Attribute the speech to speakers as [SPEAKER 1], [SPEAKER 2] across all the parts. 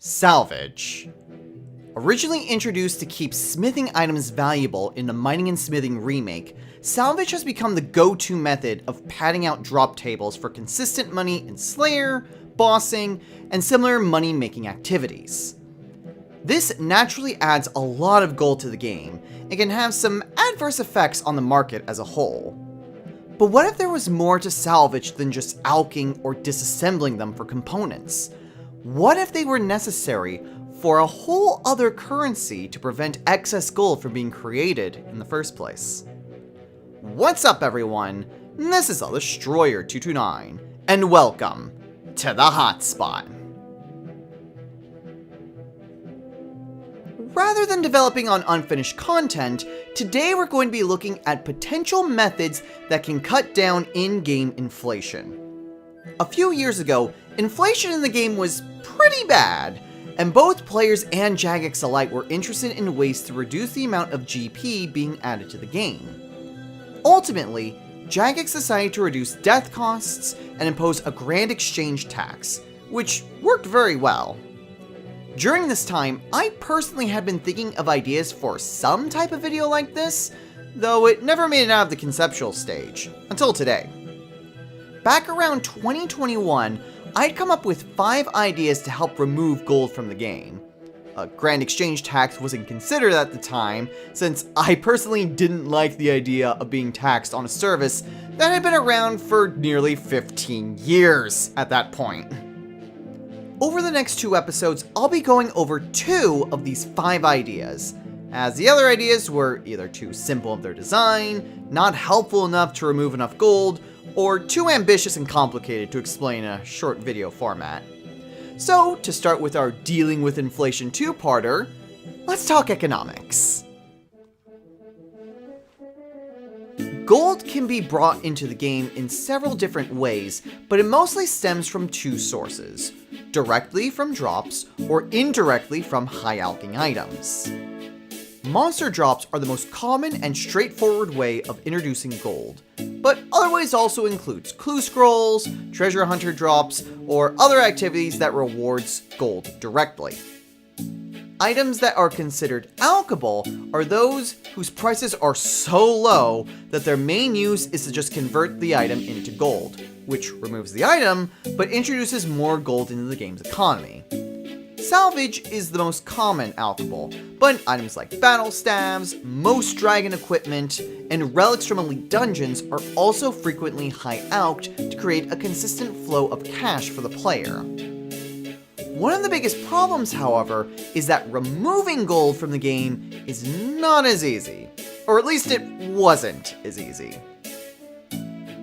[SPEAKER 1] Salvage. Originally introduced to keep smithing items valuable in the Mining and Smithing remake, Salvage has become the go-to method of padding out drop tables for consistent money in Slayer, bossing, and similar money-making activities. This naturally adds a lot of gold to the game, and can have some adverse effects on the market as a whole. But what if there was more to salvage than just alching or disassembling them for components? What if they were necessary for a whole other currency to prevent excess gold from being created in the first place? What's up, everyone? This is Destroyer229, and welcome to the Hotspot. Rather than developing on unfinished content, today we're going to be looking at potential methods that can cut down in-game inflation. A few years ago, inflation in the game was pretty bad, and both players and Jagex alike were interested in ways to reduce the amount of GP being added to the game. Ultimately, Jagex decided to reduce death costs and impose a grand exchange tax, which worked very well. During this time, I personally had been thinking of ideas for some type of video like this, though it never made it out of the conceptual stage, until today. Back around 2021, I'd come up with 5 ideas to help remove gold from the game. A grand exchange tax wasn't considered at the time, since I personally didn't like the idea of being taxed on a service that had been around for nearly 15 years at that point. Over the next 2 episodes, I'll be going over 2 of these 5 ideas, as the other ideas were either too simple of their design, not helpful enough to remove enough gold, or too ambitious and complicated to explain in a short video format. So, to start with our dealing with inflation 2-parter, let's talk economics. Gold can be brought into the game in several different ways, but it mostly stems from 2 sources: directly from drops, or indirectly from high alching items. Monster drops are the most common and straightforward way of introducing gold, but other ways also includes clue scrolls, treasure hunter drops, or other activities that rewards gold directly. Items that are considered alchable are those whose prices are so low that their main use is to just convert the item into gold, which removes the item, but introduces more gold into the game's economy. Salvage is the most common alchable, but items like battle staves, most dragon equipment, and relics from elite dungeons are also frequently high alched to create a consistent flow of cash for the player. One of the biggest problems, however, is that removing gold from the game is not as easy, or at least it wasn't as easy.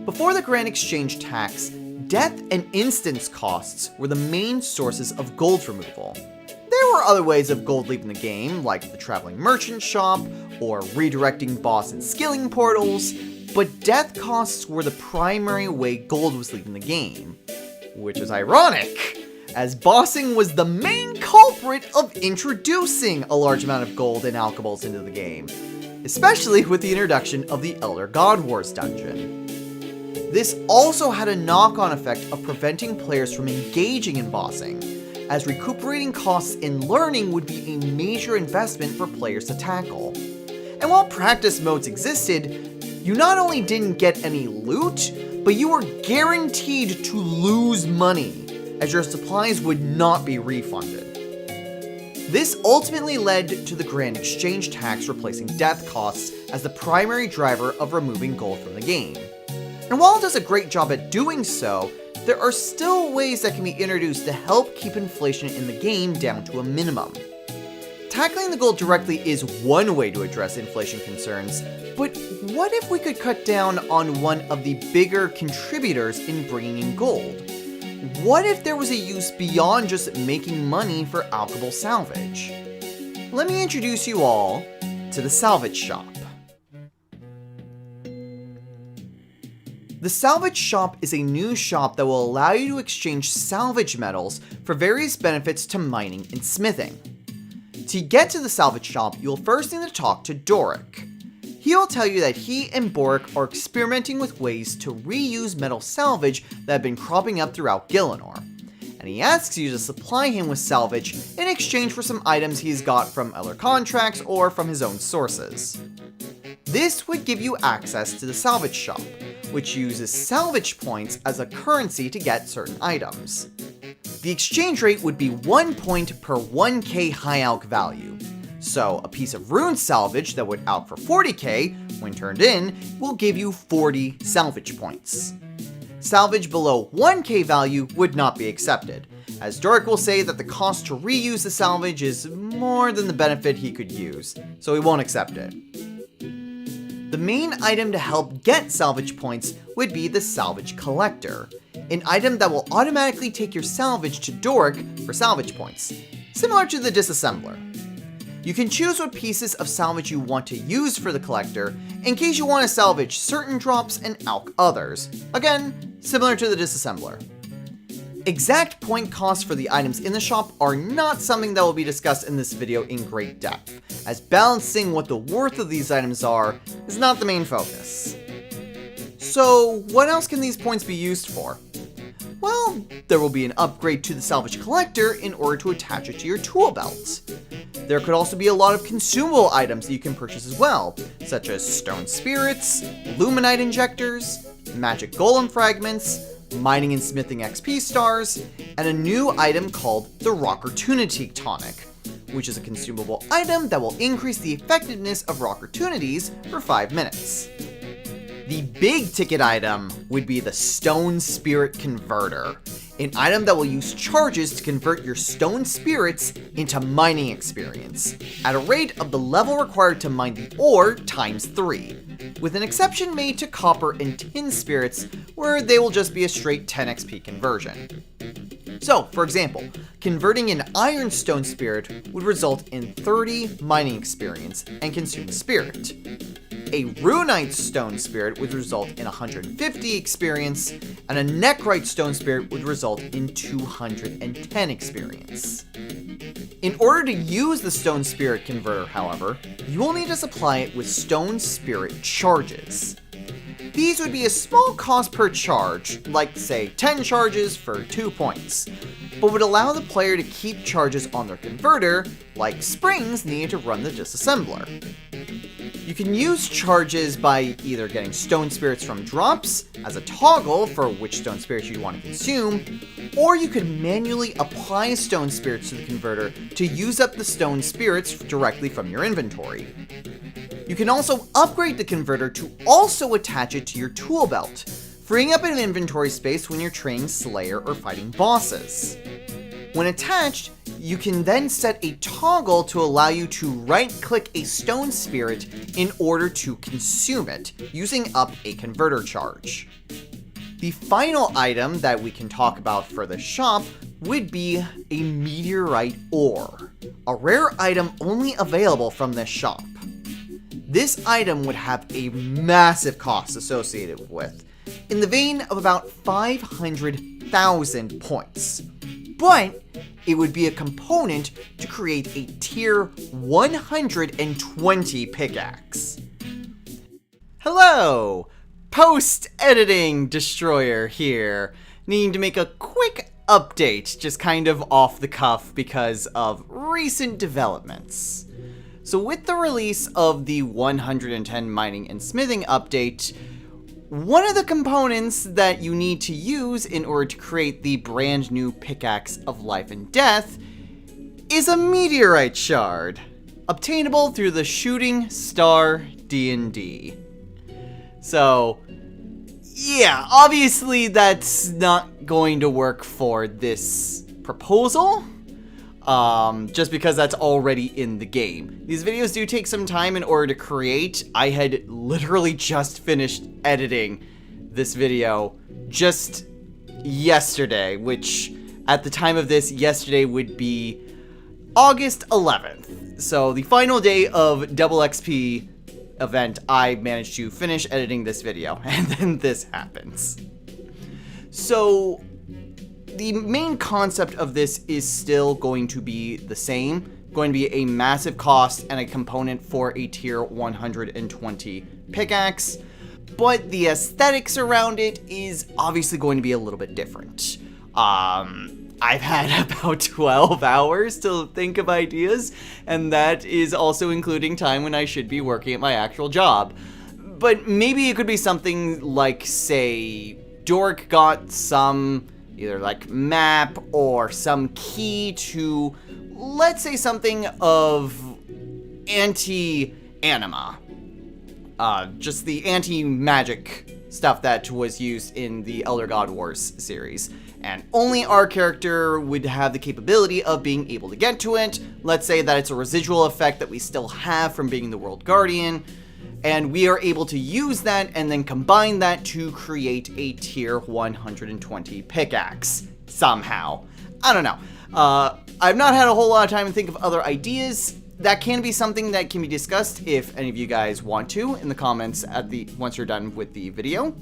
[SPEAKER 1] Before the Grand Exchange tax, death and instance costs were the main sources of gold removal. There were other ways of gold leaving the game, like the traveling merchant shop, or redirecting boss and skilling portals, but death costs were the primary way gold was leaving the game. Which is ironic, as bossing was the main culprit of introducing a large amount of gold and alchables into the game, especially with the introduction of the Elder God Wars dungeon. This also had a knock-on effect of preventing players from engaging in bossing, as recuperating costs in learning would be a major investment for players to tackle. And while practice modes existed, you not only didn't get any loot, but you were guaranteed to lose money, as your supplies would not be refunded. This ultimately led to the Grand Exchange tax replacing death costs as the primary driver of removing gold from the game. And while it does a great job at doing so, there are still ways that can be introduced to help keep inflation in the game down to a minimum. Tackling the gold directly is one way to address inflation concerns, but what if we could cut down on one of the bigger contributors in bringing in gold? What if there was a use beyond just making money for alchable salvage? Let me introduce you all to the Salvage Shop. The Salvage Shop is a new shop that will allow you to exchange salvage metals for various benefits to mining and smithing. To get to the Salvage Shop, you'll first need to talk to Doric. He'll tell you that he and Boric are experimenting with ways to reuse metal salvage that have been cropping up throughout Gielinor, and he asks you to supply him with salvage in exchange for some items he's got from other contracts or from his own sources. This would give you access to the Salvage Shop, which uses salvage points as a currency to get certain items. The exchange rate would be 1 point per 1k high alch value. So a piece of rune salvage that would alch for 40k, when turned in, will give you 40 salvage points. Salvage below 1k value would not be accepted, as Doric will say that the cost to reuse the salvage is more than the benefit he could use, so he won't accept it. The main item to help get salvage points would be the Salvage Collector, an item that will automatically take your salvage to Doric for salvage points, similar to the Disassembler. You can choose what pieces of salvage you want to use for the collector in case you want to salvage certain drops and alch others, again, similar to the Disassembler. Exact point costs for the items in the shop are not something that will be discussed in this video in great depth, as balancing what the worth of these items are is not the main focus. So what else can these points be used for? Well, there will be an upgrade to the Salvage Collector in order to attach it to your tool belt. There could also be a lot of consumable items that you can purchase as well, such as stone spirits, luminite injectors, magic golem fragments, mining and smithing XP stars, and a new item called the Rockertunity Tonic, which is a consumable item that will increase the effectiveness of Rockertunities for 5 minutes. The big ticket item would be the Stone Spirit Converter, an item that will use charges to convert your stone spirits into mining experience, at a rate of the level required to mine the ore times 3, with an exception made to copper and tin spirits, where they will just be a straight 10 XP conversion. So, for example, converting an iron stone spirit would result in 30 mining experience and consume spirit. A runite stone spirit would result in 150 experience, and a nechrite stone spirit would result in 210 experience. In order to use the stone spirit converter, however, you will need to supply it with stone spirit charges. These would be a small cost per charge, like say 10 charges for 2 points, but would allow the player to keep charges on their converter, like springs needed to run the disassembler. You can use charges by either getting stone spirits from drops as a toggle for which stone spirits you want to consume, or you could manually apply stone spirits to the converter to use up the stone spirits directly from your inventory. You can also upgrade the converter to also attach it to your tool belt, freeing up an inventory space when you're training Slayer or fighting bosses. When attached, you can then set a toggle to allow you to right-click a stone spirit in order to consume it, using up a converter charge. The final item that we can talk about for the shop would be a meteorite ore, a rare item only available from this shop. This item would have a massive cost associated with, in the vein of about 500,000 points. But it would be a component to create a tier 120 pickaxe. Hello! Post-editing Destroyer here, needing to make a quick update, just kind of off the cuff because of recent developments. So with the release of the 110 mining and smithing update, one of the components that you need to use in order to create the brand new Pickaxe of Life and Death is a meteorite shard, obtainable through the Shooting Star D&D. So, yeah, obviously that's not going to work for this proposal, just because that's already in the game. These videos do take some time in order to create. I had literally just finished editing this video just yesterday, which at the time of this, yesterday would be August 11th. So the final day of Double XP event, I managed to finish editing this video, and then this happens. So the main concept of this is still going to be the same, going to be a massive cost and a component for a tier 120 pickaxe, but the aesthetics around it is obviously going to be a little bit different. I've had about 12 hours to think of ideas, and that is also including time when I should be working at my actual job. But maybe it could be something like, say, Dork got some either like map or some key to, let's say, something of anti-anima. Just the anti-magic stuff that was used in the Elder God Wars series. And only our character would have the capability of being able to get to it. Let's say that it's a residual effect that we still have from being the World Guardian. And we are able to use that and then combine that to create a tier 120 pickaxe. Somehow. I don't know. I've not had a whole lot of time to think of other ideas. That can be something that can be discussed if any of you guys want to in the comments once you're done with the video.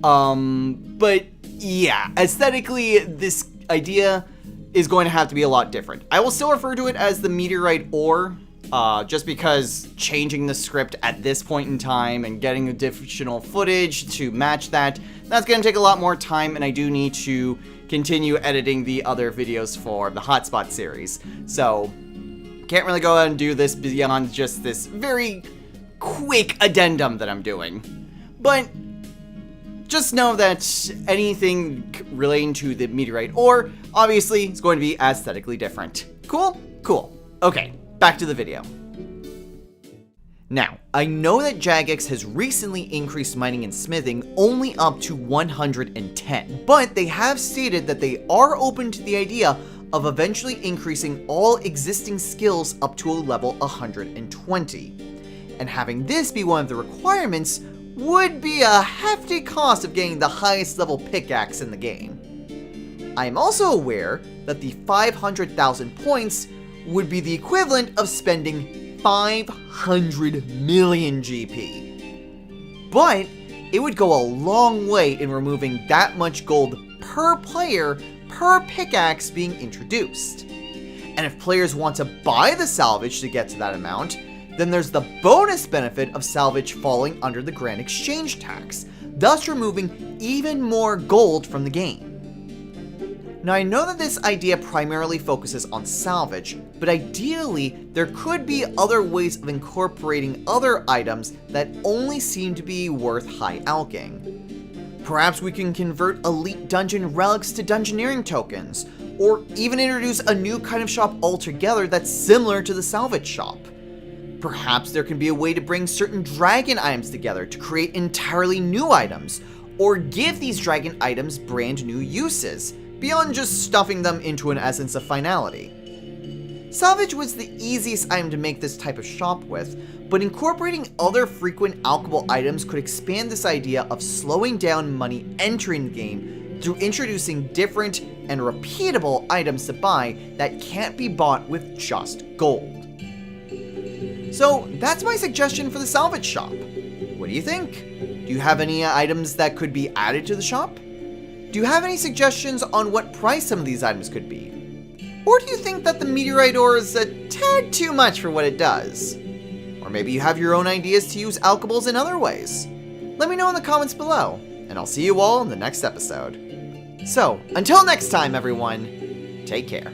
[SPEAKER 1] But yeah, aesthetically, this idea is going to have to be a lot different. I will still refer to it as the meteorite ore, just because changing the script at this point in time and getting additional footage to match that's going to take a lot more time, and I do need to continue editing the other videos for the Hotspot series. So, can't really go ahead and do this beyond just this very quick addendum that I'm doing. But just know that anything relating to the meteorite ore, obviously, is going to be aesthetically different. Cool? Cool. Okay, back to the video. Now, I know that Jagex has recently increased mining and smithing only up to 110, but they have stated that they are open to the idea of eventually increasing all existing skills up to a level 120. And having this be one of the requirements would be a hefty cost of getting the highest level pickaxe in the game. I am also aware that the 500,000 points would be the equivalent of spending 500 million GP. But it would go a long way in removing that much gold per player per pickaxe being introduced. And if players want to buy the salvage to get to that amount, then there's the bonus benefit of salvage falling under the Grand Exchange tax, thus removing even more gold from the game. Now, I know that this idea primarily focuses on salvage, but ideally, there could be other ways of incorporating other items that only seem to be worth high alching. Perhaps we can convert elite dungeon relics to dungeoneering tokens, or even introduce a new kind of shop altogether that's similar to the Salvage Shop. Perhaps there can be a way to bring certain dragon items together to create entirely new items, or give these dragon items brand new uses, beyond just stuffing them into an essence of finality. Salvage was the easiest item to make this type of shop with, but incorporating other frequent alchable items could expand this idea of slowing down money entering the game through introducing different and repeatable items to buy that can't be bought with just gold. So that's my suggestion for the Salvage Shop. What do you think? Do you have any items that could be added to the shop? Do you have any suggestions on what price some of these items could be? Or do you think that the meteorite ore is a tad too much for what it does? Or maybe you have your own ideas to use alchables in other ways? Let me know in the comments below, and I'll see you all in the next episode. So, until next time everyone, take care.